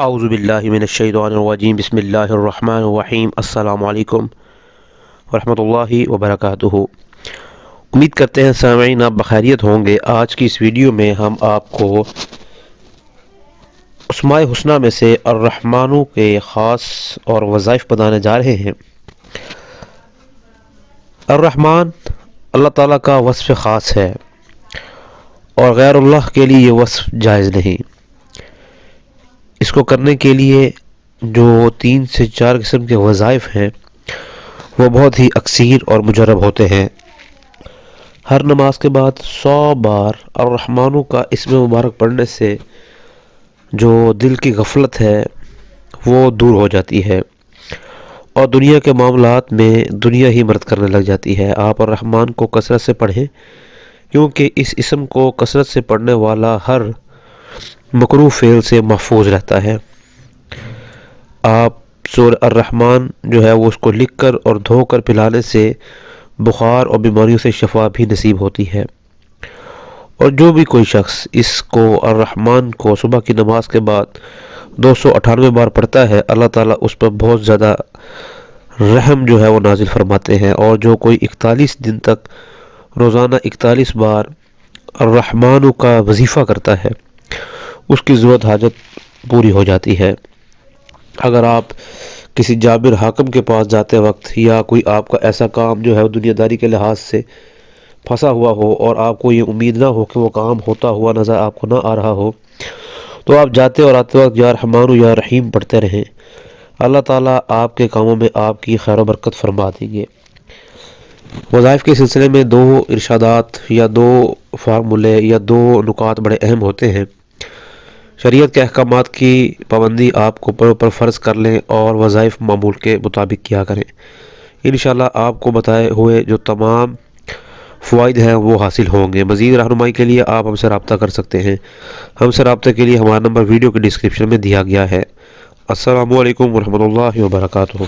اعوذ باللہ من الشیطان الرجیم بسم اللہ الرحمن الرحیم السلام علیکم ورحمۃ اللہ وبرکاتہ۔ امید کرتے ہیں سامعین آپ بخیریت ہوں گے۔ آج کی اس ویڈیو میں ہم آپ کو اسماء الحسنی میں سے الرحمن کے خاص اور وظائف بتانے جا رہے ہیں۔ الرحمن اللہ تعالیٰ کا وصف خاص ہے اور غیر اللہ کے لیے یہ وصف جائز نہیں۔ اس کو کرنے کے لیے جو 3 سے 4 قسم کے وظائف ہیں وہ بہت ہی اکثیر اور مجرب ہوتے ہیں۔ ہر نماز کے بعد 100 بار الرحمن کا اسم مبارک پڑھنے سے جو دل کی غفلت ہے وہ دور ہو جاتی ہے اور دنیا کے معاملات میں دنیا ہی مدد کرنے لگ جاتی ہے۔ آپ الرحمن کو کثرت سے پڑھیں کیونکہ اس اسم کو کثرت سے پڑھنے والا ہر مکروہ فعل سے محفوظ رہتا ہے۔ آپ سورہ الرحمن جو ہے وہ اس کو لکھ کر اور دھو کر پلانے سے بخار اور بیماریوں سے شفا بھی نصیب ہوتی ہے۔ اور جو بھی کوئی شخص اس کو الرحمن کو صبح کی نماز کے بعد 298 بار پڑھتا ہے، اللہ تعالیٰ اس پر بہت زیادہ رحم جو ہے وہ نازل فرماتے ہیں۔ اور جو کوئی 41 دن تک روزانہ 41 بار الرحمن کا وظیفہ کرتا ہے اس کی ضرورت حاجت پوری ہو جاتی ہے۔ اگر آپ کسی جابر حاکم کے پاس جاتے وقت یا کوئی آپ کا ایسا کام جو ہے دنیا داری کے لحاظ سے پھنسا ہوا ہو اور آپ کو یہ امید نہ ہو کہ وہ کام ہوتا ہوا نظر آپ کو نہ آ رہا ہو، تو آپ جاتے اور آتے وقت یا رحمان یا رحیم پڑھتے رہیں۔ اللہ تعالیٰ آپ کے کاموں میں آپ کی خیر و برکت فرما دیں گے۔ وظائف کے سلسلے میں 2 ارشادات یا 2 فارمولے یا 2 نکات بڑے اہم ہوتے ہیں۔ شریعت کے احکامات کی پابندی آپ کو پر فرض کر لیں اور وظائف معمول کے مطابق کیا کریں۔ انشاءاللہ آپ کو بتائے ہوئے جو تمام فوائد ہیں وہ حاصل ہوں گے۔ مزید رہنمائی کے لیے آپ ہم سے رابطہ کر سکتے ہیں۔ ہم سے رابطے کے لیے ہمارا نمبر ویڈیو کے ڈسکرپشن میں دیا گیا ہے۔ السلام علیکم ورحمۃ اللہ وبرکاتہ۔